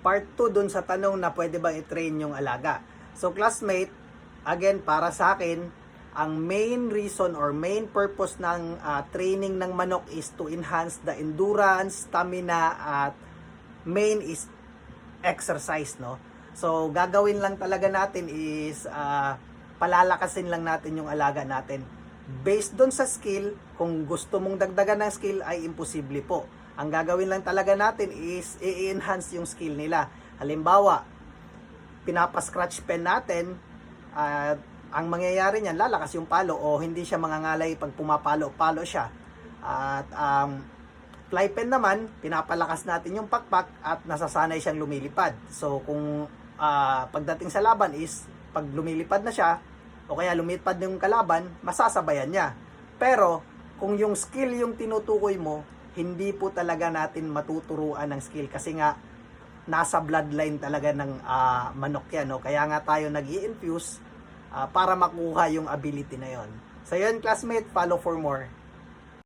part 2 dun sa tanong na pwede bang i-train yung alaga. So classmate, again, para sa akin, ang main reason or main purpose ng training ng manok is to enhance the endurance, stamina, at main is exercise, no? So gagawin lang talaga natin is palalakasin lang natin yung alaga natin. Based doon sa skill, kung gusto mong dagdagan ng skill ay imposible po. Ang gagawin lang talaga natin is i-enhance yung skill nila. Halimbawa, pinapa-scratch pen natin, ang mangyayari niyan, lalakas yung palo o hindi siya mangangalay pag pumapalo-palo siya. At fly pen naman, pinapalakas natin yung pakpak at nasasanay siyang lumilipad. So kung pagdating sa laban is, pag lumilipad na siya, o kaya lumipad yung kalaban, masasabayan niya. Pero kung yung skill yung tinutukoy mo, hindi po talaga natin matuturuan ng skill kasi nga nasa bloodline talaga ng manok yan, no? Kaya nga tayo nag-i-infuse para makuha yung ability na yon. So yun classmate, follow for more.